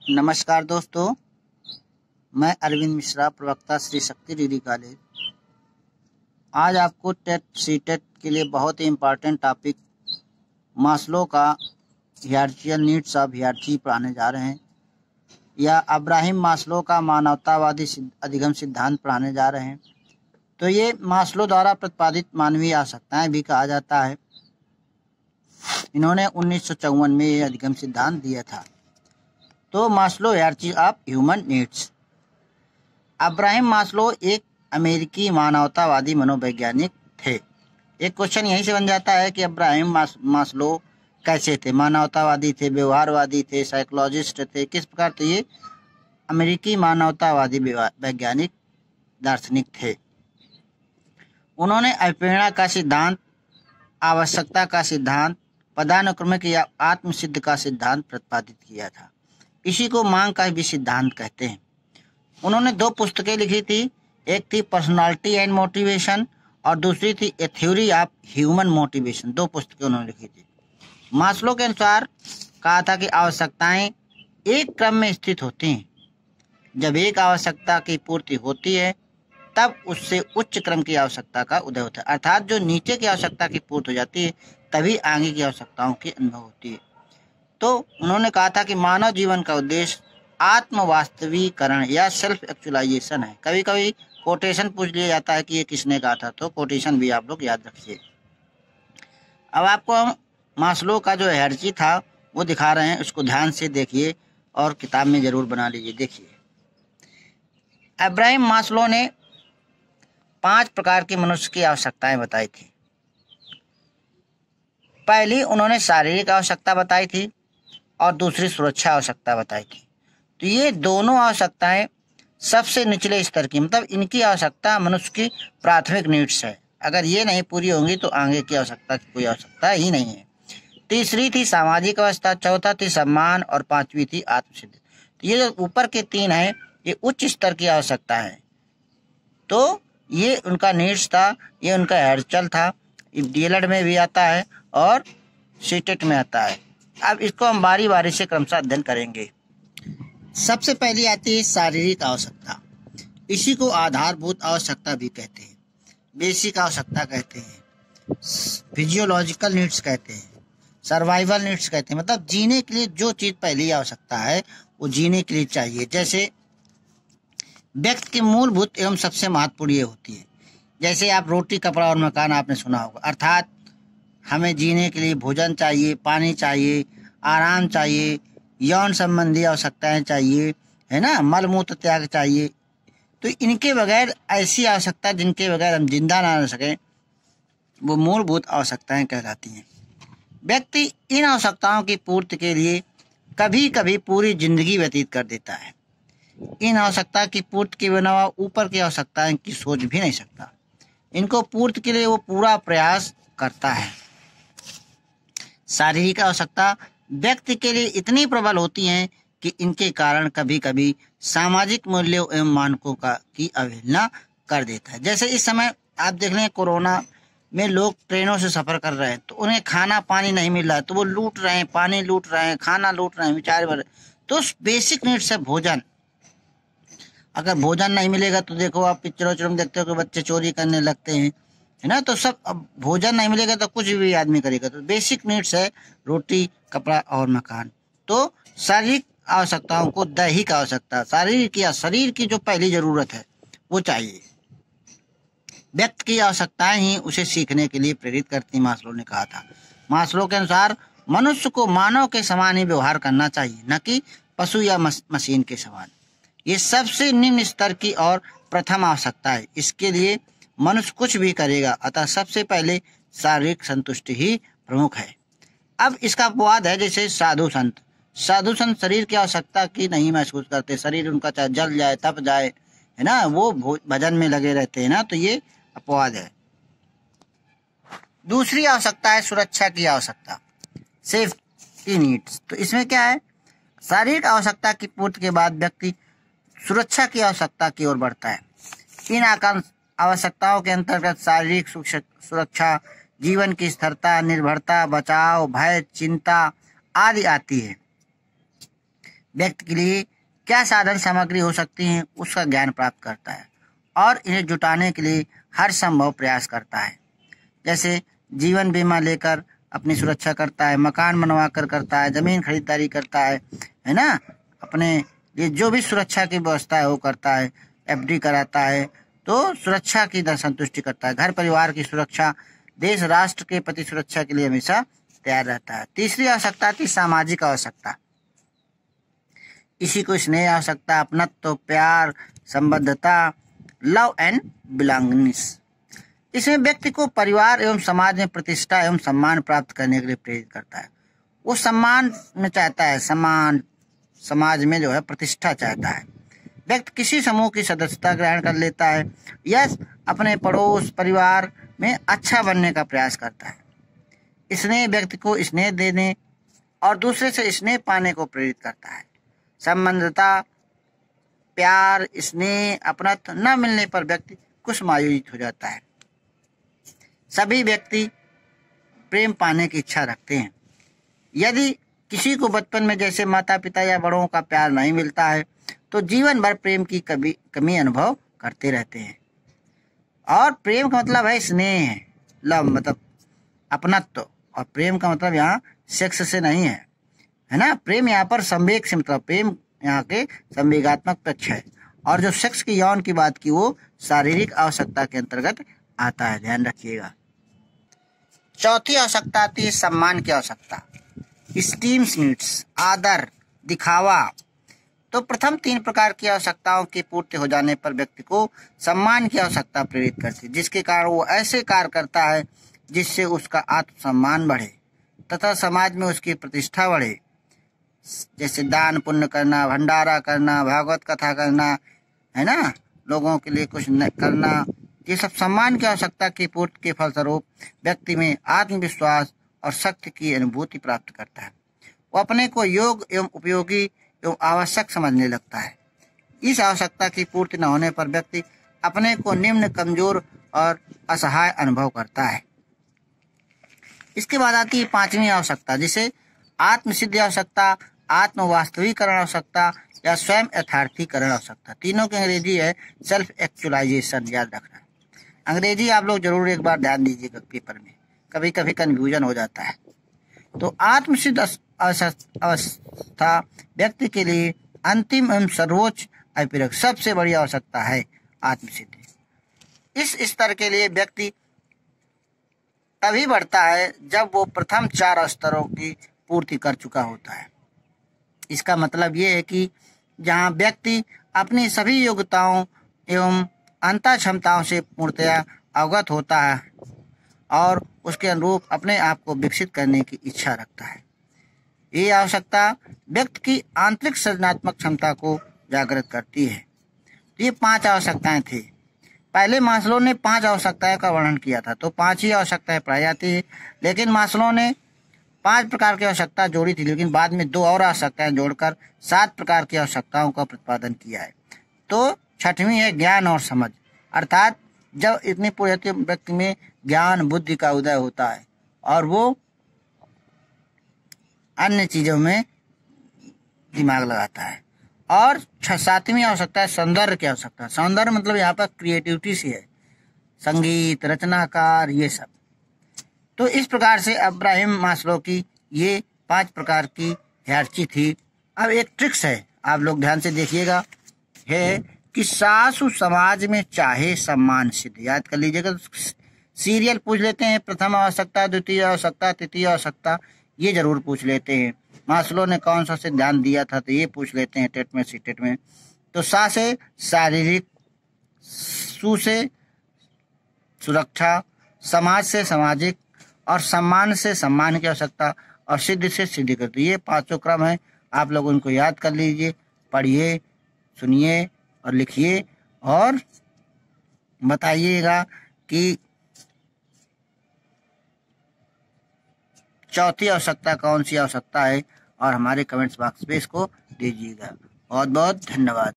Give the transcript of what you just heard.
नमस्कार दोस्तों, मैं अरविंद मिश्रा, प्रवक्ता श्री शक्ति डिग्री कॉलेज। आज आपको टेट सीटेट के लिए बहुत ही इम्पोर्टेंट टॉपिक मास्लो का हियरार्चिकल नीड्स ऑफ हियरार्ची पढ़ाने जा रहे हैं, या अब्राहिम मास्लो का मानवतावादी अधिगम सिद्धांत पढ़ाने जा रहे हैं। तो ये मास्लो द्वारा प्रतिपादित मानवीय आवश्यकताएं भी कहा जाता है। इन्होंने 1954 में ये अधिगम सिद्धांत दिया था। तो Maslow hierarchy of human needs. Abraham Maslow एक अमेरिकी मानवतावादी मनोवैज्ञानिक थे। एक क्वेश्चन यहीं से बन जाता है कि अब्राहिम मास्लो कैसे थे? मानवतावादी थे, व्यवहारवादी थे, साइकोलॉजिस्ट थे, किस प्रकार थे? ये अमेरिकी मानवतावादी वैज्ञानिक दार्शनिक थे। उन्होंने अप्रेरणा का सिद्धांत, आवश्यकता का सिद्धांत, पदानुक्रमिक या आत्मसिद्ध का सिद्धांत प्रतिपादित किया था। इसी को मांग का भी सिद्धांत कहते हैं। उन्होंने 2 पुस्तकें लिखी थी, एक थी पर्सनालिटी एंड मोटिवेशन और दूसरी थी ए थ्योरी ऑफ ह्यूमन मोटिवेशन। 2 पुस्तकें उन्होंने लिखी थी। मास्लो के अनुसार कहा था कि आवश्यकताएं एक क्रम में स्थित होती हैं। जब एक आवश्यकता की पूर्ति होती है तब उससे उच्च क्रम की आवश्यकता का उदय होता है, अर्थात जो नीचे की आवश्यकता की पूर्ति हो जाती है तभी आगे की आवश्यकताओं की अनुभव होती है। तो उन्होंने कहा था कि मानव जीवन का उद्देश्य आत्म वास्तवीकरण या सेल्फ एक्चुअलाइजेशन है। कभी कभी कोटेशन पूछ लिया जाता है कि ये किसने कहा था, तो कोटेशन भी आप लोग याद रखिए। अब आपको हम मास्लो का जो हियरार्ची था वो दिखा रहे हैं, उसको ध्यान से देखिए और किताब में जरूर बना लीजिए। देखिए, अब्राहिम मास्लो ने 5 प्रकार की मनुष्य की आवश्यकताएं बताई थी। पहली उन्होंने शारीरिक आवश्यकता बताई थी और दूसरी सुरक्षा आवश्यकता बताई थी। तो ये दोनों आवश्यकताएं सबसे निचले स्तर की, मतलब इनकी आवश्यकता मनुष्य की प्राथमिक नीड्स है। अगर ये नहीं पूरी होंगी तो आगे की आवश्यकता की कोई आवश्यकता ही नहीं है। तीसरी थी सामाजिक अवस्था, चौथा थी सम्मान और 5वीं थी आत्मसिद्धि। तो ये जो ऊपर के 3 हैं ये उच्च स्तर की आवश्यकता है। तो ये उनका नीड्स था, ये उनका हियरार्चिकल था। डीएलएड में भी आता है और सीटेट में आता है। अब इसको हम बारी बारी से क्रमशः अध्ययन करेंगे। सबसे पहली आती है शारीरिक आवश्यकता। इसी को आधारभूत आवश्यकता भी कहते हैं, बेसिक आवश्यकता कहते हैं, फिजियोलॉजिकल नीड्स कहते हैं, सर्वाइवल नीड्स कहते हैं। मतलब जीने के लिए जो चीज पहली आवश्यकता है वो जीने के लिए चाहिए। जैसे व्यक्ति की मूलभूत एवं सबसे महत्वपूर्ण ये होती है, जैसे आप रोटी, कपड़ा और मकान आपने सुना होगा। अर्थात हमें जीने के लिए भोजन चाहिए, पानी चाहिए, आराम चाहिए, यौन संबंधी आवश्यकताएं चाहिए, है ना, मल मूत्र त्याग चाहिए। तो इनके बगैर, ऐसी आवश्यकता जिनके बगैर हम जिंदा ना रह सकें, वो मूलभूत आवश्यकताएं कहलाती हैं। व्यक्ति इन आवश्यकताओं की पूर्ति के लिए कभी कभी पूरी जिंदगी व्यतीत कर देता है। इन आवश्यकता की पूर्ति के बिना ऊपर की आवश्यकताएं की सोच भी नहीं सकता। इनको पूर्ति के लिए वो पूरा प्रयास करता है। शारीरिक आवश्यकता व्यक्ति के लिए इतनी प्रबल होती हैं कि इनके कारण कभी कभी सामाजिक मूल्यों एवं मानकों की अवहेलना कर देता है। जैसे इस समय आप देख लें, कोरोना में लोग ट्रेनों से सफर कर रहे हैं तो उन्हें खाना पानी नहीं मिल रहा है, तो वो लूट रहे हैं, पानी लूट रहे हैं, खाना लूट रहे हैं, बेचारे। तो बेसिक नीड्स है भोजन। अगर भोजन नहीं मिलेगा तो देखो, आप पिक्चरों में देखते हो कि बच्चे चोरी करने लगते हैं, है ना। तो सब, अब भोजन नहीं मिलेगा तो कुछ भी आदमी करेगा। तो बेसिक नीड्स है रोटी, कपड़ा और मकान। तो शारीरिक आवश्यकताओं को दैहिक आवश्यकता, शारीरिक या शरीर की जो पहली जरूरत है वो चाहिए। व्यक्ति की आवश्यकताएं ही उसे सीखने के लिए प्रेरित करती, मास्लो ने कहा था। मास्लो के अनुसार मनुष्य को मानव के समान ही व्यवहार करना चाहिए, न कि पशु या मशीन के समान। ये सबसे निम्न स्तर की और प्रथम आवश्यकता है। इसके लिए मनुष्य कुछ भी करेगा, अतः सबसे पहले शारीरिक संतुष्टि ही प्रमुख है। अब इसका अपवाद है, जैसे साधु संत। साधु संत शरीर की आवश्यकता की नहीं महसूस करते। शरीर उनका चाहे जल जाए, तप जाए, है ना, वो भजन में लगे रहते हैं ना। तो ये अपवाद है। दूसरी आवश्यकता है सुरक्षा की आवश्यकता, सेफ्टी नीड्स। तो इसमें क्या है, शारीरिक आवश्यकता की पूर्ति के बाद व्यक्ति सुरक्षा की आवश्यकता की ओर बढ़ता है। इन आवश्यकताओं के अंतर्गत शारीरिक सुरक्षा, जीवन की स्थिरता, निर्भरता, बचाव, भय, चिंता आदि आती है। व्यक्ति के लिए क्या साधन सामग्री हो सकती हैं उसका ज्ञान प्राप्त करता है और इन्हें जुटाने के लिए हर संभव प्रयास करता है। जैसे जीवन बीमा लेकर अपनी सुरक्षा करता है, मकान बनवा कर करता है, जमीन खरीदारी करता है ना, अपने लिए जो भी सुरक्षा की व्यवस्था है वो करता है, एफडी कराता है, तो सुरक्षा की संतुष्टि करता है। घर परिवार की सुरक्षा, देश राष्ट्र के प्रति सुरक्षा के लिए हमेशा तैयार रहता है। तीसरी आवश्यकता थी सामाजिक आवश्यकता। इसी को स्नेह आवश्यकता, अपनत्व, प्यार, संबद्धता, लव एंड बिलोंगिंगनेस। इसमें व्यक्ति को परिवार एवं समाज में प्रतिष्ठा एवं सम्मान प्राप्त करने के लिए प्रेरित करता है। वो सम्मान में चाहता है, सम्मान समाज में जो है प्रतिष्ठा चाहता है। व्यक्ति किसी समूह की सदस्यता ग्रहण कर लेता है या अपने पड़ोस परिवार में अच्छा बनने का प्रयास करता है। स्नेह व्यक्ति को स्नेह देने और दूसरे से स्नेह पाने को प्रेरित करता है। संबंधता, प्यार, स्नेह, अपनत्व न मिलने पर व्यक्ति कुछ मायूसित हो जाता है। सभी व्यक्ति प्रेम पाने की इच्छा रखते हैं। यदि किसी को बचपन में जैसे माता पिता या बड़ों का प्यार नहीं मिलता है तो जीवन भर प्रेम की कमी अनुभव करते रहते हैं। और प्रेम का मतलब है स्नेह है, लव मतलब अपनत्व, और प्रेम का मतलब यहाँ सेक्स से नहीं है ना। प्रेम यहाँ पर संवेग से मतलब प्रेम यहाँ के संवेगात्मक पक्ष है, और जो सेक्स की यौन की बात की वो शारीरिक आवश्यकता के अंतर्गत आता है, ध्यान रखिएगा। चौथी आवश्यकता आती है सम्मान की आवश्यकता, स्टीम नीड्स, आदर, दिखावा। तो प्रथम तीन प्रकार की आवश्यकताओं की पूर्ति हो जाने पर व्यक्ति को सम्मान की आवश्यकता प्रेरित करती है, जिसके कारण वो ऐसे कार्य करता है जिससे उसका आत्मसम्मान बढ़े तथा समाज में उसकी प्रतिष्ठा बढ़े। जैसे दान पुण्य करना, भंडारा करना, भागवत कथा करना, है ना, लोगों के लिए कुछ करना, ये सब सम्मान की आवश्यकता की पूर्ति के फलस्वरूप व्यक्ति में आत्मविश्वास और शक्ति की अनुभूति प्राप्त करता है। वो अपने को योग्य एवं उपयोगी एवं आवश्यक समझने लगता है। इस आवश्यकता की पूर्ति न होने पर व्यक्ति अपने को निम्न, कमजोर और असहाय अनुभव करता है। इसके बाद आती है पांचवी आवश्यकता, जिसे आत्मसिद्धि आवश्यकता, आत्म वास्तविकरण आवश्यकता या स्वयं यथार्थीकरण आवश्यकता। तीनों की अंग्रेजी है सेल्फ एक्चुअलाइजेशन, याद रखना। अंग्रेजी आप लोग जरूर एक बार ध्यान दीजिएगा पेपर में, कभी कभी कंफ्यूजन हो जाता है। तो आत्मसिद्ध अवस्था व्यक्ति के लिए अंतिम एवं सर्वोच्च अभिप्रेत सबसे बड़ी आवश्यकता है आत्मसिद्धि। इस स्तर के लिए व्यक्ति तभी बढ़ता है जब वो प्रथम चार स्तरों की पूर्ति कर चुका होता है। इसका मतलब ये है कि जहाँ व्यक्ति अपनी सभी योग्यताओं एवं अंतः क्षमताओं से पूर्णतया अवगत होता है और उसके अनुरूप अपने आप को विकसित करने की इच्छा रखता है। ये आवश्यकता व्यक्ति की आंतरिक सृजनात्मक क्षमता को जागृत करती है। तो ये पांच आवश्यकताएं थी। पहले मास्लो ने 5 आवश्यकताओं का वर्णन किया था, तो 5 ही आवश्यकताएं पढ़ाई जाती है, लेकिन मास्लो ने 5 प्रकार की आवश्यकता जोड़ी थी, लेकिन बाद में 2 और आवश्यकताएं जोड़कर 7 प्रकार की आवश्यकताओं का प्रतिपादन किया है। तो छठवीं है ज्ञान और समझ, अर्थात जब इतनी पूरी व्यक्ति में ज्ञान बुद्धि का उदय होता है और वो अन्य चीजों में दिमाग लगाता है। और 7वीं आवश्यकता है सौंदर्य की आवश्यकता। सौंदर्य मतलब यहाँ पर क्रिएटिविटी से है, संगीत, रचनाकार, ये सब। तो इस प्रकार से अब्राहम मास्लो की ये 5 प्रकार की हायरार्की थी। अब एक ट्रिक्स है, आप लोग ध्यान से देखिएगा, है कि सासु समाज में चाहे सम्मान सिद्ध। याद कर लीजिएगा, सीरियल पूछ लेते हैं, प्रथम आवश्यकता, द्वितीय आवश्यकता, तृतीय आवश्यकता, ये जरूर पूछ लेते हैं। मास्लो ने कौन सा से ध्यान दिया था, तो ये पूछ लेते हैं टेट में, सीटेट में। तो सा से शारीरिक, सु से सुरक्षा, समाज से सामाजिक, और सम्मान से सम्मान की आवश्यकता, और सिद्ध से सिद्धि करती। ये 5 क्रम है, आप लोग उनको याद कर लीजिए, पढ़िए, सुनिए और लिखिए और बताइएगा कि चौथी आवश्यकता कौन सी आवश्यकता है, और हमारे कमेंट्स बॉक्स पे इसको दीजिएगा। बहुत बहुत धन्यवाद।